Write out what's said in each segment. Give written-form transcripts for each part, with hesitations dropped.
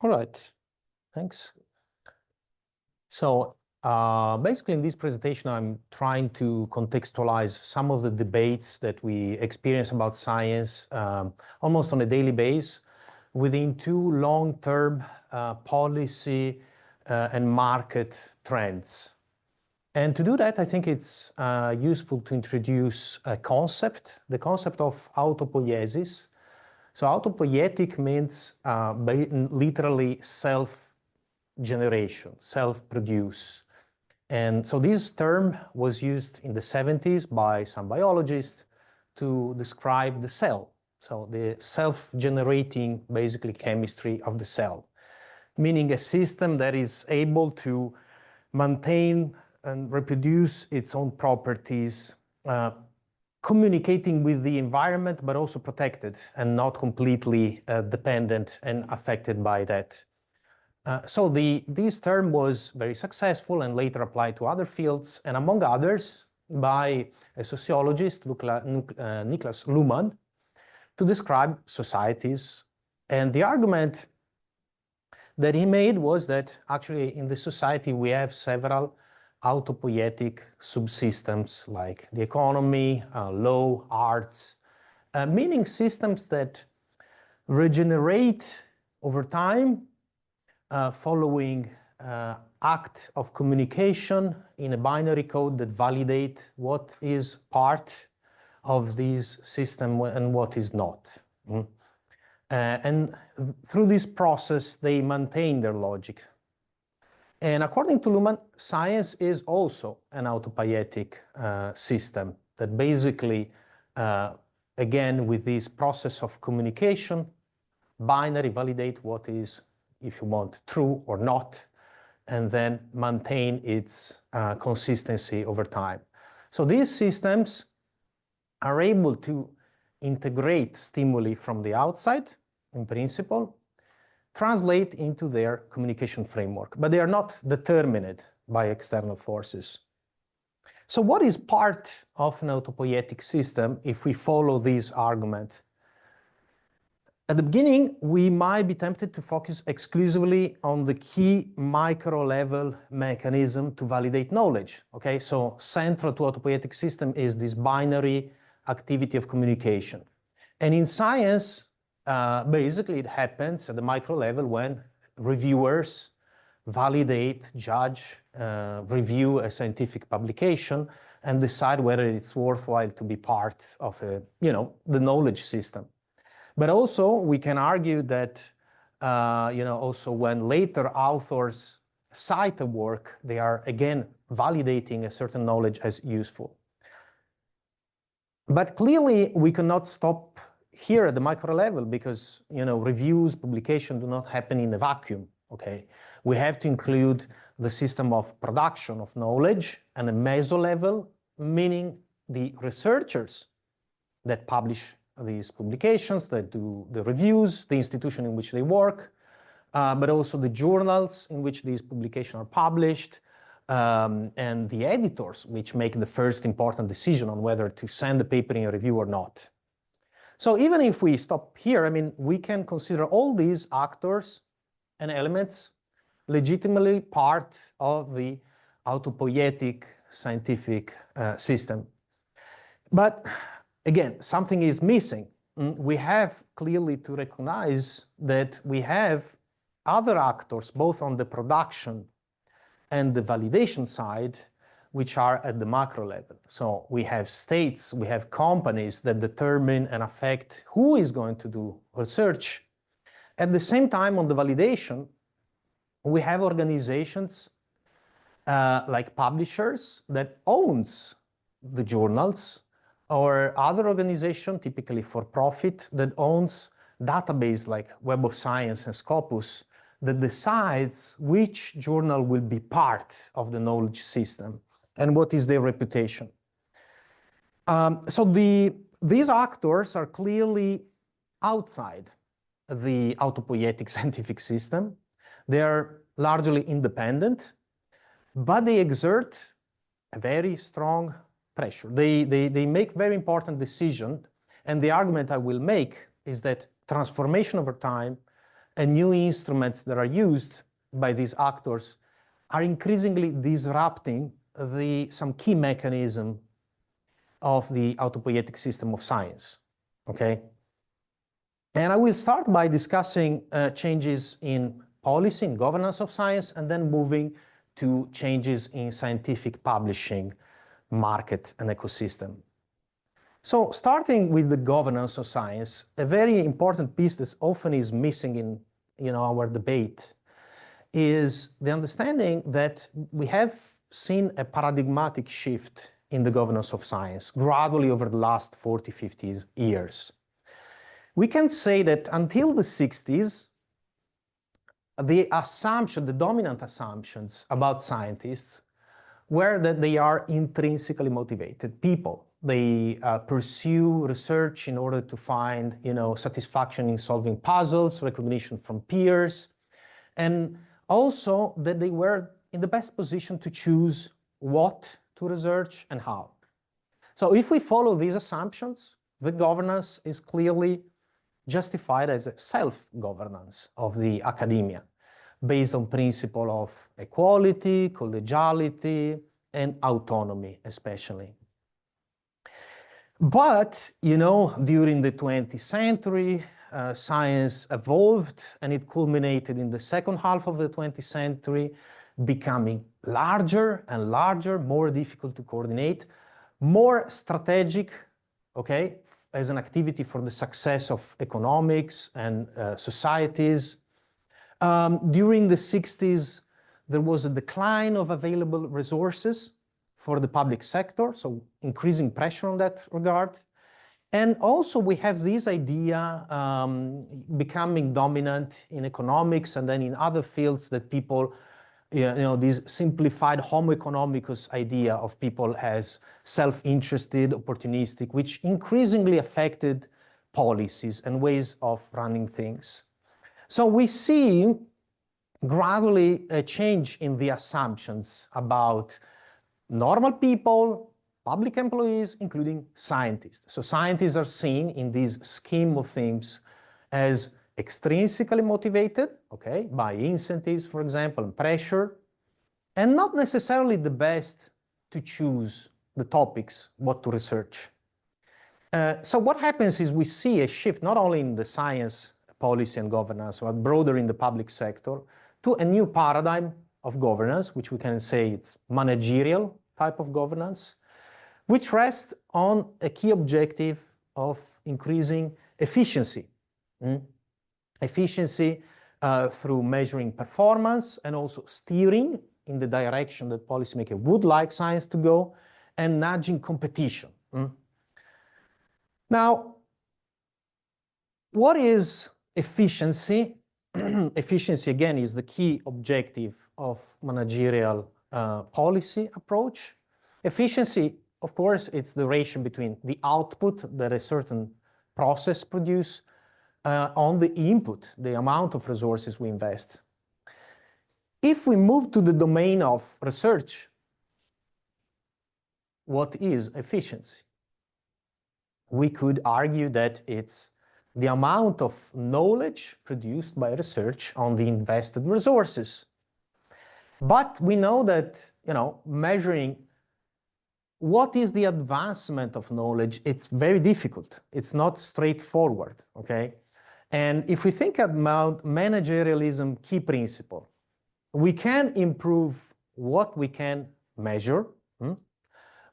All right, thanks. So basically in this presentation, I'm trying to contextualize some of the debates that we experience about science almost on a daily basis within two long-term policy and market trends. And to do that, I think it's useful to introduce a concept, the concept of autopoiesis. So autopoietic means literally self-generation, self-produce. And so this term was used in the 70s by some biologists to describe the cell. So the self-generating, basically, chemistry of the cell, meaning a system that is able to maintain and reproduce its own properties, communicating with the environment, but also protected and not completely dependent and affected by that. So this term was very successful and later applied to other fields, and among others by a sociologist, Niklas Luhmann, to describe societies. And the argument that he made was that actually in the society we have several autopoietic subsystems like the economy, law, arts, meaning systems that regenerate over time following act of communication in a binary code that validate what is part of this system and what is not. And through this process, they maintain their logic. And according to Luhmann, science is also an autopoietic system that basically, again, with this process of communication, binary validate what is, if you want, true or not, and then maintain its consistency over time. So these systems are able to integrate stimuli from the outside, in principle, translate into their communication framework, but they are not determined by external forces. So what is part of an autopoietic system if we follow this argument? At the beginning, we might be tempted to focus exclusively on the key micro-level mechanism to validate knowledge. Okay, so central to autopoietic system is this binary activity of communication. And in science, basically it happens at the micro level when reviewers validate, judge, review a scientific publication and decide whether it's worthwhile to be part of the knowledge system. But also we can argue that also when later authors cite a work, they are again validating a certain knowledge as useful. But clearly we cannot stop here at the micro level because reviews, publication do not happen in a vacuum. Okay, we have to include the system of production of knowledge and a meso level, meaning the researchers that publish these publications, that do the reviews, the institution in which they work, but also the journals in which these publications are published, and the editors, which make the first important decision on whether to send the paper in a review or not. So even if we stop here, I mean, we can consider all these actors and elements legitimately part of the autopoietic scientific system. But again, something is missing. We have clearly to recognize that we have other actors, both on the production and the validation side, which are at the macro level. So we have states, we have companies that determine and affect who is going to do research. At the same time, on the validation, we have organizations like publishers that owns the journals, or other organization, typically for profit, that owns database like Web of Science and Scopus, that decides which journal will be part of the knowledge system and what is their reputation. So these actors are clearly outside the autopoietic scientific system. They are largely independent, but they exert a very strong pressure. They make very important decisions, and the argument I will make is that transformation over time and new instruments that are used by these actors are increasingly disrupting some key mechanism of the autopoietic system of science, okay? And I will start by discussing changes in policy and governance of science, and then moving to changes in scientific publishing, market, and ecosystem. So starting with the governance of science, a very important piece that often is missing in our debate is the understanding that we have seen a paradigmatic shift in the governance of science gradually over the last 40, 50 years. We can say that until the 60s, the dominant assumptions about scientists were that they are intrinsically motivated people. They pursue research in order to find, satisfaction in solving puzzles, recognition from peers, and also that they were in the best position to choose what to research and how. So if we follow these assumptions, the governance is clearly justified as a self-governance of the academia, based on principle of equality, collegiality, and autonomy, especially. But, during the 20th century, science evolved, and it culminated in the second half of the 20th century, becoming larger and larger, more difficult to coordinate, more strategic, okay, as an activity for the success of economics and societies. During the 60s, there was a decline of available resources for the public sector, so increasing pressure on that regard. And also we have this idea becoming dominant in economics and then in other fields that people, this simplified homo economicus idea of people as self-interested, opportunistic, which increasingly affected policies and ways of running things. So we see gradually a change in the assumptions about normal people, public employees, including scientists. So scientists are seen in this scheme of things as extrinsically motivated, okay, by incentives, for example, and pressure, and not necessarily the best to choose the topics, what to research. So what happens is we see a shift, not only in the science, policy and governance, but broader in the public sector, to a new paradigm of governance, which we can say it's managerial type of governance, which rests on a key objective of increasing efficiency. Efficiency through measuring performance and also steering in the direction that policymakers would like science to go, and nudging competition. Now, what is efficiency? Efficiency, again, is the key objective of managerial policy approach. Efficiency, of course, it's the ratio between the output that a certain process produces on the input, the amount of resources we invest. If we move to the domain of research, what is efficiency? We could argue that it's the amount of knowledge produced by research on the invested resources. But we know that, measuring what is the advancement of knowledge, it's very difficult. It's not straightforward, okay? And if we think about managerialism key principle, we can improve what we can measure.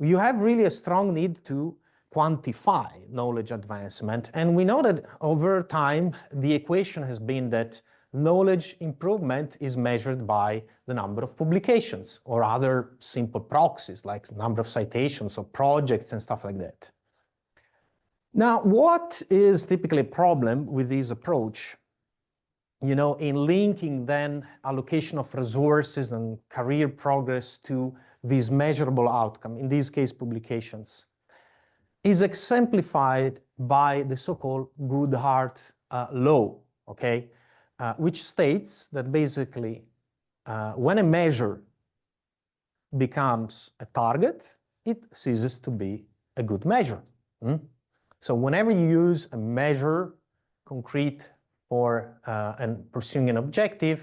You have really a strong need to quantify knowledge advancement. And we know that over time, the equation has been that knowledge improvement is measured by the number of publications or other simple proxies like number of citations or projects and stuff like that. Now, what is typically a problem with this approach? In linking then allocation of resources and career progress to this measurable outcome, in this case, publications, is exemplified by the so-called Goodhart law, okay? Which states that basically when a measure becomes a target, it ceases to be a good measure. So whenever you use a measure, concrete or and pursuing an objective,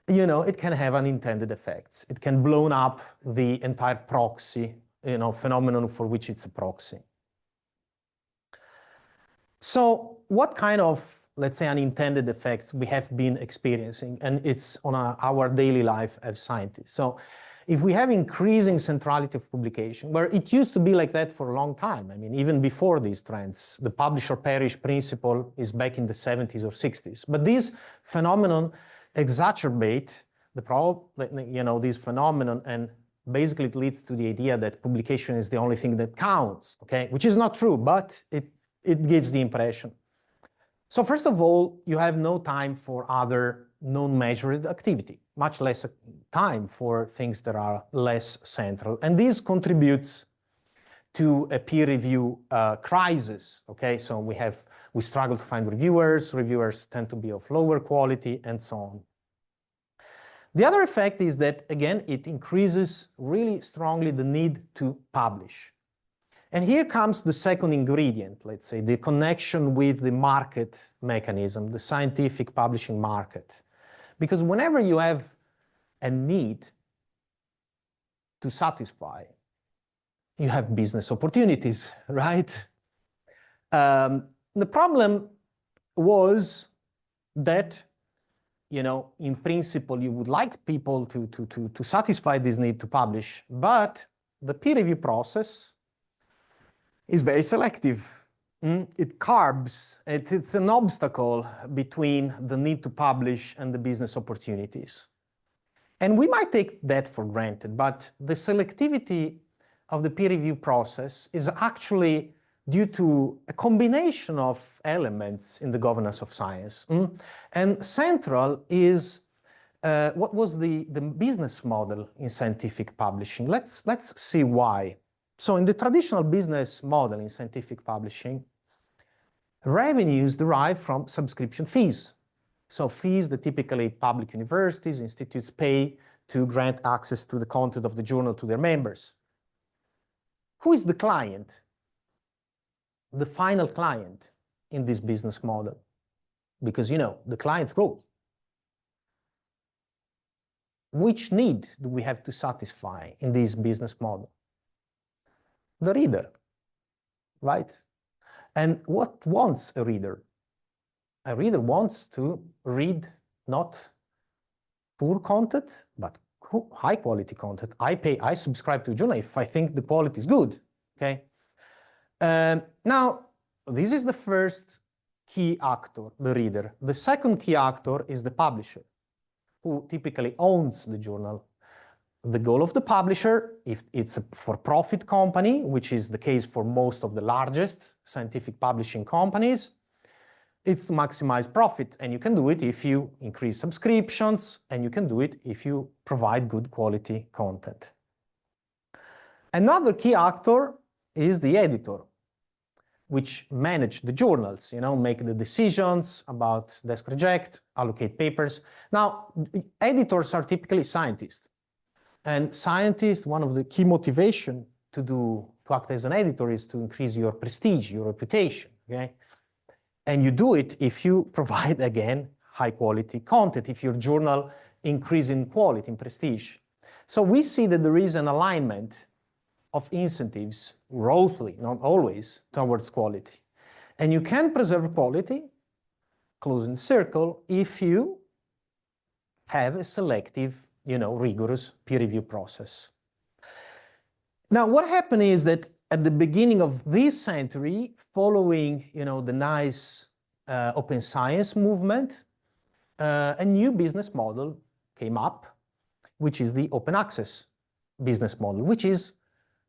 you know, it can have unintended effects. It can blow up the entire proxy, you know, phenomenon for which it's a proxy. So what kind of, let's say, unintended effects we have been experiencing, and it's on our daily life as scientists. So if we have increasing centrality of publication, where it used to be like that for a long time, I mean, even before these trends, the publish or perish principle is back in the 70s or 60s. But these phenomenon exacerbate the problem, you know, these phenomenon, and basically it leads to the idea that publication is the only thing that counts, okay? Which is not true, but it gives the impression. So first of all, you have no time for other non-measured activity, much less time for things that are less central. And this contributes to a peer review crisis, okay? So we struggle to find reviewers tend to be of lower quality, and so on. The other effect is that, again, it increases really strongly the need to publish. And here comes the second ingredient, let's say, the connection with the market mechanism, the scientific publishing market. Because whenever you have a need to satisfy, you have business opportunities, right? The problem was that, you know, in principle, you would like people to satisfy this need to publish, but the peer review process is very selective. It carbs, it's an obstacle between the need to publish and the business opportunities. And we might take that for granted, but the selectivity of the peer review process is actually due to a combination of elements in the governance of science. And central is what was the business model in scientific publishing. Let's see why. So in the traditional business model in scientific publishing, revenues derive from subscription fees. So fees that typically public universities, institutes pay to grant access to the content of the journal to their members. Who is the client? The final client in this business model? Because, you know, the client role. Which need do we have to satisfy in this business model? The reader, right? And what wants a reader? A reader wants to read not poor content, but high quality content. I subscribe to a journal if I think the quality is good, okay? Now, this is the first key actor, the reader. The second key actor is the publisher, who typically owns the journal. The goal of the publisher, if it's a for-profit company, which is the case for most of the largest scientific publishing companies, it's to maximize profit. And you can do it if you increase subscriptions, and you can do it if you provide good quality content. Another key actor is the editor, which manage the journals, you know, make the decisions about desk reject, allocate papers. Now, editors are typically scientists. And scientists, one of the key motivation to act as an editor is to increase your prestige, your reputation, okay? And you do it if you provide, again, high quality content, if your journal increase in quality, in prestige. So we see that there is an alignment of incentives, roughly, not always, towards quality. And you can preserve quality, closing the circle, if you have a selective, you know, rigorous peer review process. Now, what happened is that at the beginning of this century, following, you know, the nice open science movement, a new business model came up, which is the open access business model, which is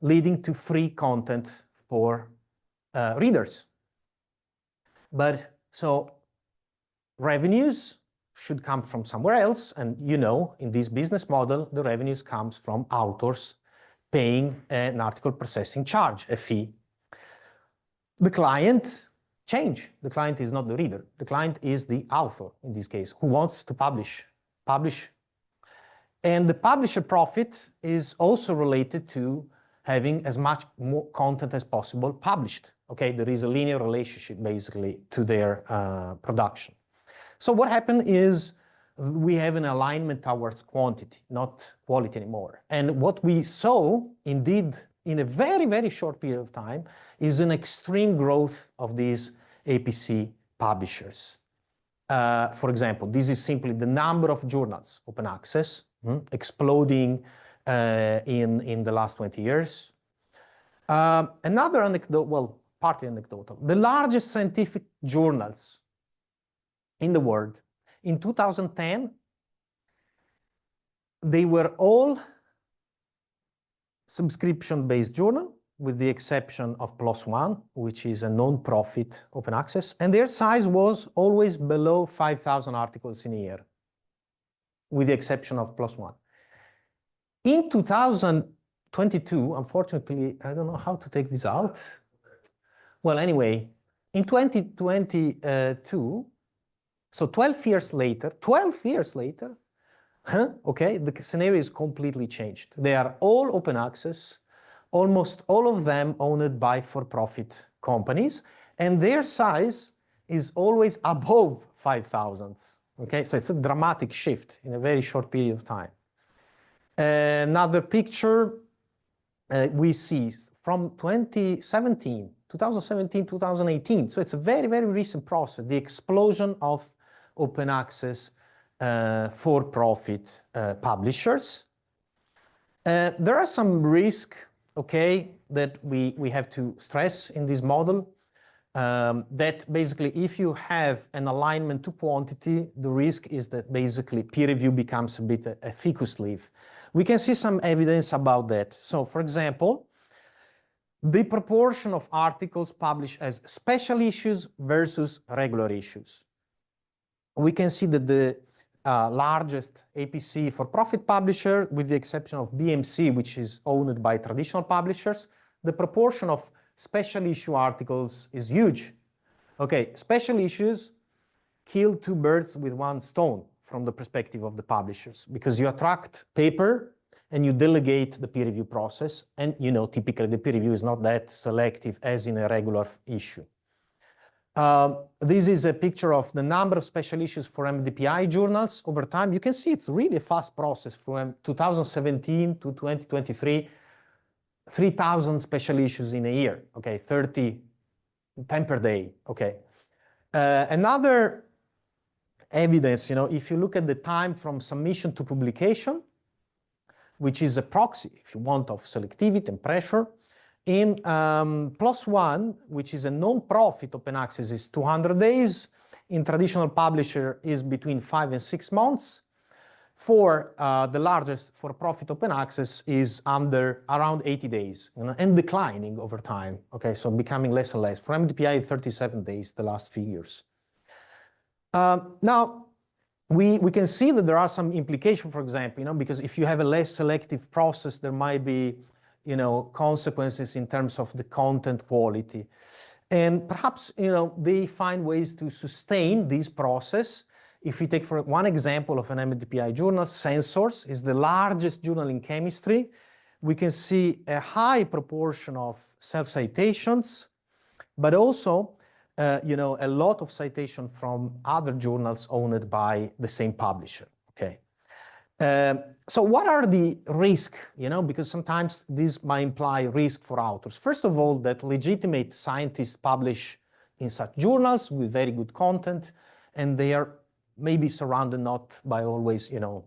leading to free content for readers. But so revenues should come from somewhere else, and you know, in this business model, the revenues comes from authors paying an article processing charge, a fee. The client change. The client is not the reader. The client is the author, in this case, who wants to publish. And the publisher profit is also related to having as much more content as possible published. Okay, there is a linear relationship basically to their production. So what happened is we have an alignment towards quantity, not quality anymore. And what we saw, indeed, in a very, very short period of time, is an extreme growth of these APC publishers. For example, this is simply the number of journals, open access, exploding in the last 20 years. Another anecdote, well, partly anecdotal, the largest scientific journals in the world, in 2010, they were all subscription-based journal, with the exception of PLOS ONE, which is a non-profit open access, and their size was always below 5,000 articles in a year, with the exception of PLOS ONE. In 2022, unfortunately, I don't know how to take this out. Well, anyway, in 2022, so 12 years later, okay, the scenario is completely changed. They are all open access, almost all of them owned by for-profit companies, and their size is always above 5,000. Okay, so it's a dramatic shift in a very short period of time. Another picture we see from 2017, 2018, so it's a very, very recent process, the explosion of open access for-profit publishers. There are some risks, okay, that we have to stress in this model. That basically, if you have an alignment to quantity, the risk is that basically peer review becomes a bit a ficus leaf. We can see some evidence about that. So, for example, the proportion of articles published as special issues versus regular issues. We can see that the largest APC for-profit publisher, with the exception of BMC, which is owned by traditional publishers, the proportion of special issue articles is huge. Okay, special issues kill two birds with one stone from the perspective of the publishers, because you attract paper and you delegate the peer review process, and you know, typically the peer review is not that selective as in a regular issue. This is a picture of the number of special issues for MDPI journals over time. You can see it's really a fast process from 2017 to 2023, 3,000 special issues in a year, okay, 10 per day, okay. Another evidence, you know, if you look at the time from submission to publication, which is a proxy, if you want, of selectivity and pressure, in PLOS ONE, which is a non-profit open access, is 200 days. In traditional publisher is between 5 and 6 months. For the largest for-profit open access is around 80 days, you know, and declining over time. Okay, so becoming less and less. For MDPI, 37 days, the last figures. Now, we can see that there are some implications, for example, you know, because if you have a less selective process, there might be, you know, consequences in terms of the content quality. And perhaps, you know, they find ways to sustain this process. If we take for one example of an MDPI journal, Sensors is the largest journal in chemistry. We can see a high proportion of self-citations, but also, you know, a lot of citation from other journals owned by the same publisher, okay? So what are the risks, you know, because sometimes this might imply risk for authors. First of all, that legitimate scientists publish in such journals with very good content, and they are maybe surrounded not by always, you know,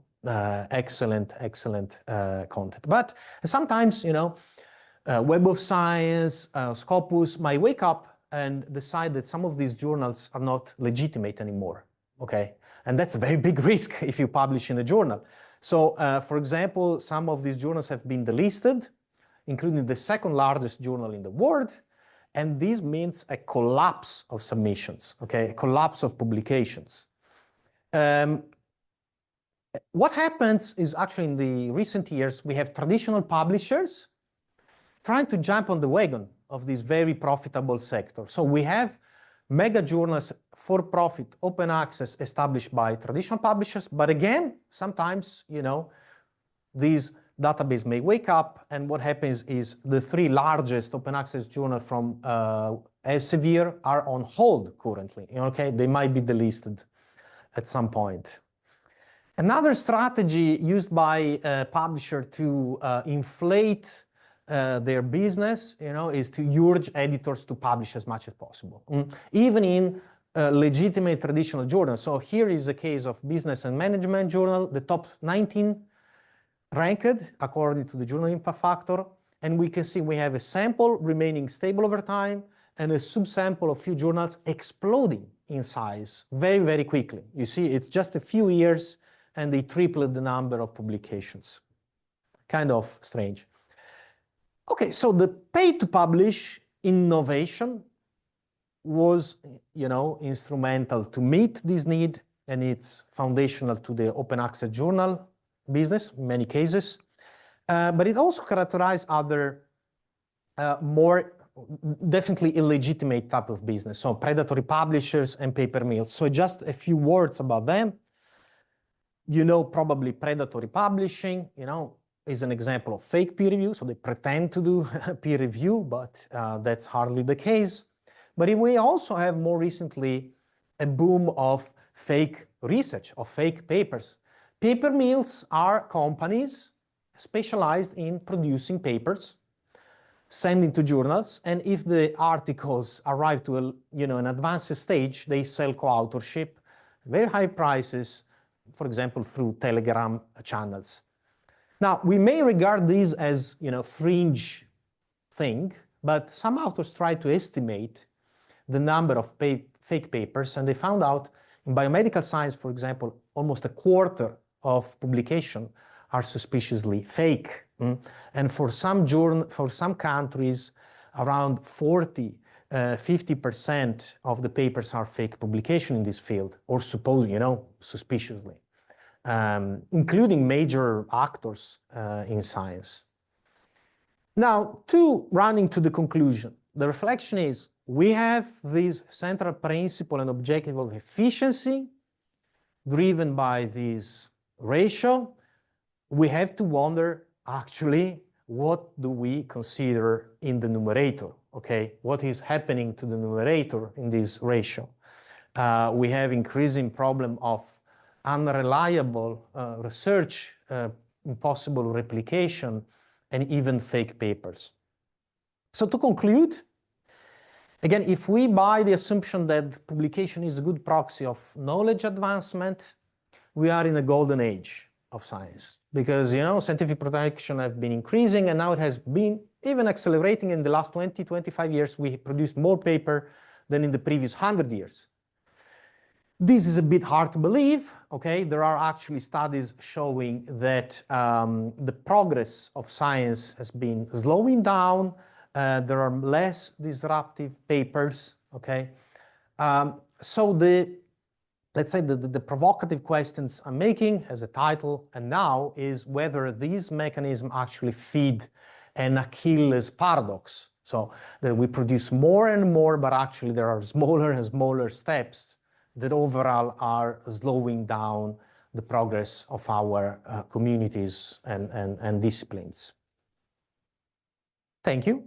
excellent content. But sometimes, you know, Web of Science, Scopus might wake up and decide that some of these journals are not legitimate anymore, okay? And that's a very big risk if you publish in a journal. So, for example, some of these journals have been delisted, including the second largest journal in the world, and this means a collapse of submissions, okay? A collapse of publications. What happens is actually in the recent years, we have traditional publishers trying to jump on the wagon of this very profitable sector. So we have mega journals, for-profit, open access established by traditional publishers, but again, sometimes, you know, these database may wake up, and what happens is the 3 largest open access journals from Elsevier are on hold currently. Okay, they might be delisted at some point. Another strategy used by a publisher to inflate their business, is to urge editors to publish as much as possible, even in legitimate traditional journals. So here is a case of Business and Management Journal, the top 19 ranked according to the Journal Impact Factor, and we can see we have a sample remaining stable over time and a subsample of few journals exploding in size very, very quickly. You see, it's just a few years and they tripled the number of publications. Kind of strange. Okay, so the pay-to-publish innovation was, instrumental to meet this need, and it's foundational to the open access journal business in many cases. But it also characterized other more definitely illegitimate type of business, so predatory publishers and paper mills. So just a few words about them. Probably predatory publishing, is an example of fake peer review. So they pretend to do peer review, but that's hardly the case. But we also have more recently a boom of fake research, of fake papers. Paper mills are companies specialized in producing papers, sending to journals, and if the articles arrive to an advanced stage, they sell co-authorship, very high prices, for example, through Telegram channels. Now, we may regard these as, fringe thing, but some authors try to estimate the number of fake papers, and they found out in biomedical science, for example, almost a quarter of publication are suspiciously fake. And for some countries, around 50% of the papers are fake publication in this field, or suspiciously, including major actors in science. Now, running to the conclusion, the reflection is, we have this central principle and objective of efficiency driven by this ratio. We have to wonder, actually, what do we consider in the numerator? Okay, what is happening to the numerator in this ratio? We have increasing problem of unreliable research, impossible replication, and even fake papers. So to conclude, again, if we buy the assumption that publication is a good proxy of knowledge advancement, we are in a golden age of science, because scientific production have been increasing, and now it has been even accelerating. In the last 20-25 years, we produced more paper than in the previous 100 years. This is a bit hard to believe. Okay, there are actually studies showing that the progress of science has been slowing down. There are less disruptive papers. Okay, so let's say the provocative questions I'm making as a title and now is whether these mechanisms actually feed an Achilles paradox. So that we produce more and more, but actually there are smaller and smaller steps that overall are slowing down the progress of our communities and disciplines. Thank you.